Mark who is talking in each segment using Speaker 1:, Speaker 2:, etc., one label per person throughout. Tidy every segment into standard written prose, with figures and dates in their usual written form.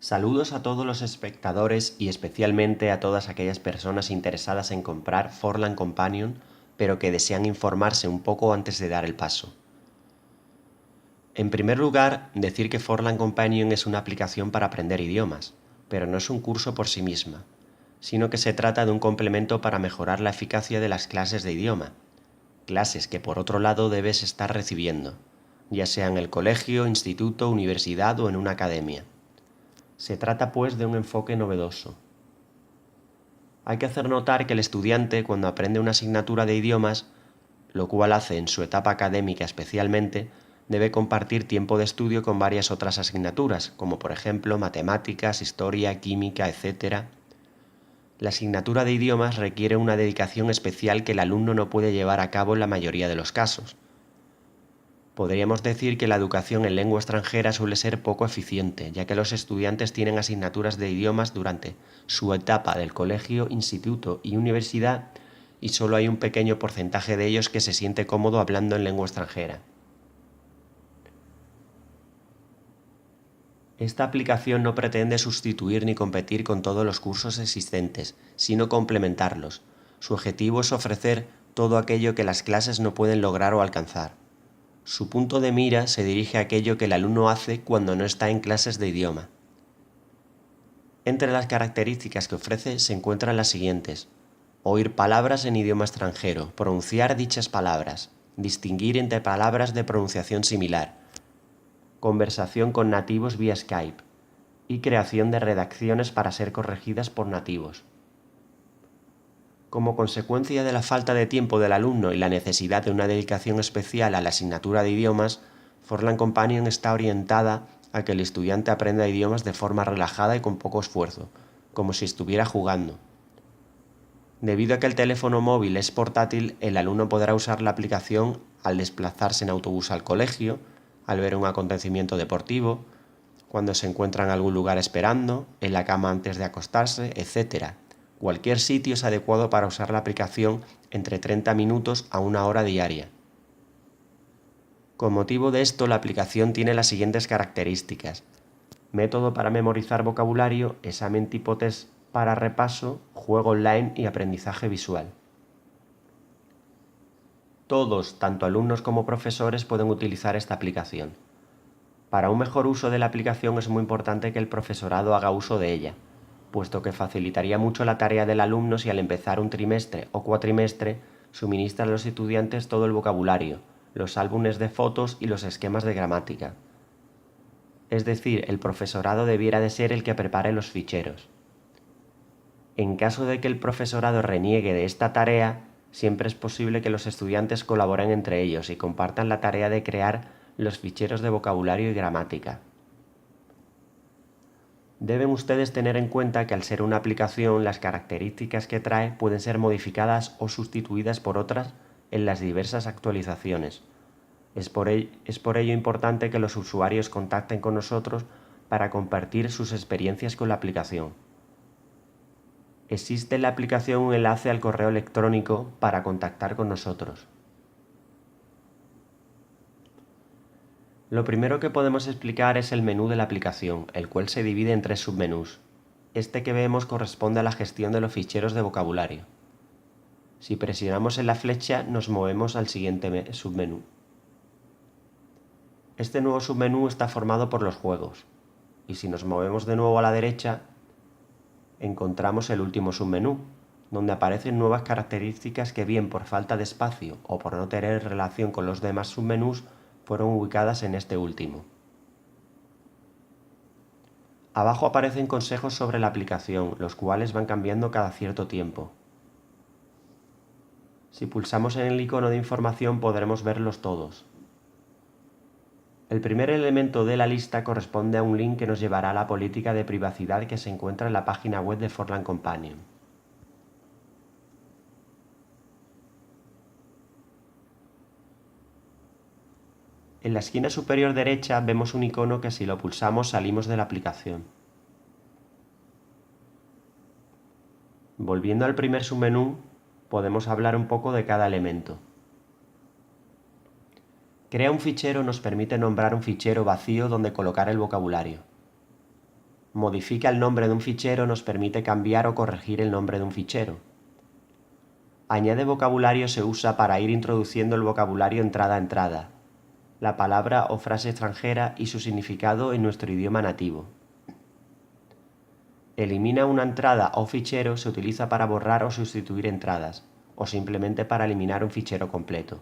Speaker 1: Saludos a todos los espectadores y especialmente a todas aquellas personas interesadas en comprar Forlan Companion, pero que desean informarse un poco antes de dar el paso. En primer lugar, decir que Forlan Companion es una aplicación para aprender idiomas, pero no es un curso por sí misma, sino que se trata de un complemento para mejorar la eficacia de las clases de idioma, clases que por otro lado debes estar recibiendo, ya sea en el colegio, instituto, universidad o en una academia. Se trata pues de un enfoque novedoso. Hay que hacer notar que el estudiante, cuando aprende una asignatura de idiomas, lo cual hace en su etapa académica especialmente, debe compartir tiempo de estudio con varias otras asignaturas, como por ejemplo matemáticas, historia, química, etc. La asignatura de idiomas requiere una dedicación especial que el alumno no puede llevar a cabo en la mayoría de los casos. Podríamos decir que la educación en lengua extranjera suele ser poco eficiente, ya que los estudiantes tienen asignaturas de idiomas durante su etapa del colegio, instituto y universidad, y solo hay un pequeño porcentaje de ellos que se siente cómodo hablando en lengua extranjera. Esta aplicación no pretende sustituir ni competir con todos los cursos existentes, sino complementarlos. Su objetivo es ofrecer todo aquello que las clases no pueden lograr o alcanzar. Su punto de mira se dirige a aquello que el alumno hace cuando no está en clases de idioma. Entre las características que ofrece se encuentran las siguientes: oír palabras en idioma extranjero, pronunciar dichas palabras, distinguir entre palabras de pronunciación similar, conversación con nativos vía Skype y creación de redacciones para ser corregidas por nativos. Como consecuencia de la falta de tiempo del alumno y la necesidad de una dedicación especial a la asignatura de idiomas, Forlan Companion está orientada a que el estudiante aprenda idiomas de forma relajada y con poco esfuerzo, como si estuviera jugando. Debido a que el teléfono móvil es portátil, el alumno podrá usar la aplicación al desplazarse en autobús al colegio, al ver un acontecimiento deportivo, cuando se encuentra en algún lugar esperando, en la cama antes de acostarse, etc. Cualquier sitio es adecuado para usar la aplicación entre 30 minutos a una hora diaria. Con motivo de esto, la aplicación tiene las siguientes características: método para memorizar vocabulario, examen tipo test para repaso, juego online y aprendizaje visual. Todos, tanto alumnos como profesores, pueden utilizar esta aplicación. Para un mejor uso de la aplicación es muy importante que el profesorado haga uso de ella, puesto que facilitaría mucho la tarea del alumno si al empezar un trimestre o cuatrimestre suministra a los estudiantes todo el vocabulario, los álbumes de fotos y los esquemas de gramática. Es decir, el profesorado debiera de ser el que prepare los ficheros. En caso de que el profesorado reniegue de esta tarea, siempre es posible que los estudiantes colaboren entre ellos y compartan la tarea de crear los ficheros de vocabulario y gramática. Deben ustedes tener en cuenta que al ser una aplicación, las características que trae pueden ser modificadas o sustituidas por otras en las diversas actualizaciones. Es por ello importante que los usuarios contacten con nosotros para compartir sus experiencias con la aplicación. Existe en la aplicación un enlace al correo electrónico para contactar con nosotros. Lo primero que podemos explicar es el menú de la aplicación, el cual se divide en 3 submenús. Este que vemos corresponde a la gestión de los ficheros de vocabulario. Si presionamos en la flecha nos movemos al siguiente submenú. Este nuevo submenú está formado por los juegos, y si nos movemos de nuevo a la derecha, encontramos el último submenú, donde aparecen nuevas características que, bien por falta de espacio o por no tener relación con los demás submenús, fueron ubicadas en este último. Abajo aparecen consejos sobre la aplicación, los cuales van cambiando cada cierto tiempo. Si pulsamos en el icono de información podremos verlos todos. El primer elemento de la lista corresponde a un link que nos llevará a la política de privacidad que se encuentra en la página web de Forlan Companion. En la esquina superior derecha vemos un icono que si lo pulsamos salimos de la aplicación. Volviendo al primer submenú, podemos hablar un poco de cada elemento. Crea un fichero nos permite nombrar un fichero vacío donde colocar el vocabulario. Modifica el nombre de un fichero nos permite cambiar o corregir el nombre de un fichero. Añade vocabulario se usa para ir introduciendo el vocabulario entrada a entrada, la palabra o frase extranjera y su significado en nuestro idioma nativo. Elimina una entrada o fichero se utiliza para borrar o sustituir entradas, o simplemente para eliminar un fichero completo.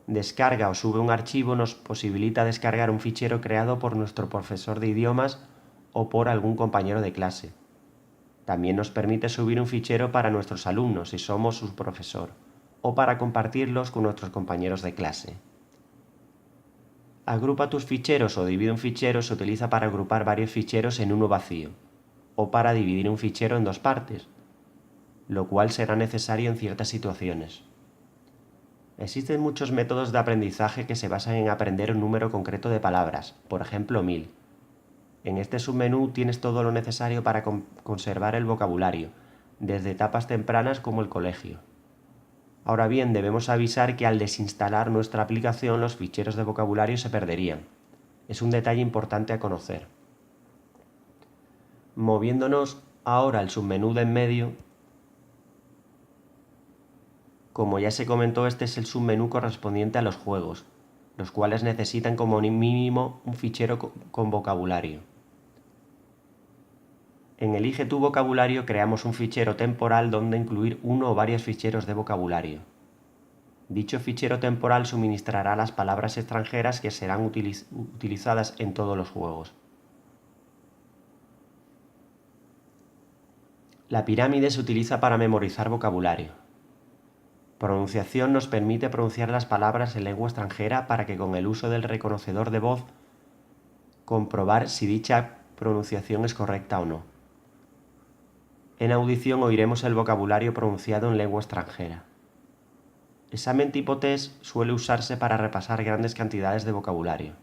Speaker 1: Descarga o sube un archivo nos posibilita descargar un fichero creado por nuestro profesor de idiomas o por algún compañero de clase. También nos permite subir un fichero para nuestros alumnos si somos su profesor, o para compartirlos con nuestros compañeros de clase. Agrupa tus ficheros o divide un fichero se utiliza para agrupar varios ficheros en uno vacío, o para dividir un fichero en dos partes, lo cual será necesario en ciertas situaciones. Existen muchos métodos de aprendizaje que se basan en aprender un número concreto de palabras, por ejemplo 1000. En este submenú tienes todo lo necesario para conservar el vocabulario, desde etapas tempranas como el colegio. Ahora bien, debemos avisar que al desinstalar nuestra aplicación los ficheros de vocabulario se perderían. Es un detalle importante a conocer. Moviéndonos ahora al submenú de en medio, como ya se comentó, este es el submenú correspondiente a los juegos, los cuales necesitan como mínimo un fichero con vocabulario. En Elige tu vocabulario creamos un fichero temporal donde incluir uno o varios ficheros de vocabulario. Dicho fichero temporal suministrará las palabras extranjeras que serán utilizadas en todos los juegos. La pirámide se utiliza para memorizar vocabulario. Pronunciación nos permite pronunciar las palabras en lengua extranjera para que con el uso del reconocedor de voz comprobar si dicha pronunciación es correcta o no. En audición oiremos el vocabulario pronunciado en lengua extranjera. Examen tipo test suele usarse para repasar grandes cantidades de vocabulario.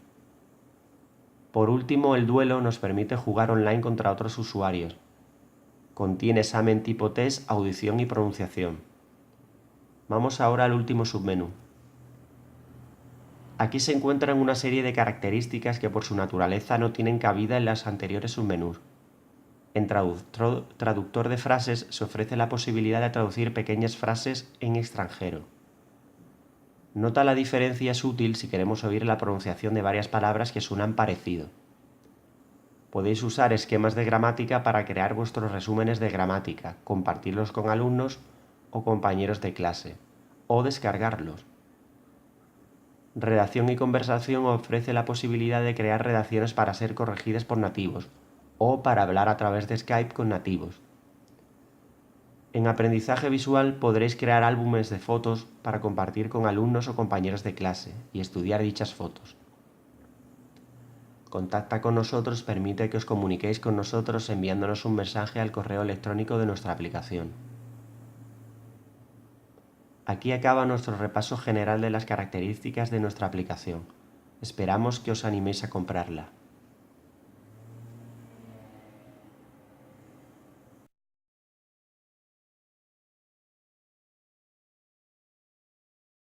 Speaker 1: Por último, el duelo nos permite jugar online contra otros usuarios. Contiene examen tipo test, audición y pronunciación. Vamos ahora al último submenú. Aquí se encuentran una serie de características que por su naturaleza no tienen cabida en los anteriores submenús. En traductor de frases se ofrece la posibilidad de traducir pequeñas frases en extranjero. Nota la diferencia es útil si queremos oír la pronunciación de varias palabras que suenan parecido. Podéis usar esquemas de gramática para crear vuestros resúmenes de gramática, compartirlos con alumnos o compañeros de clase, o descargarlos. Redacción y conversación ofrece la posibilidad de crear redacciones para ser corregidas por nativos, o para hablar a través de Skype con nativos. En aprendizaje visual podréis crear álbumes de fotos para compartir con alumnos o compañeros de clase y estudiar dichas fotos. Contacta con nosotros permite que os comuniquéis con nosotros enviándonos un mensaje al correo electrónico de nuestra aplicación. Aquí acaba nuestro repaso general de las características de nuestra aplicación. Esperamos que os animéis a comprarla.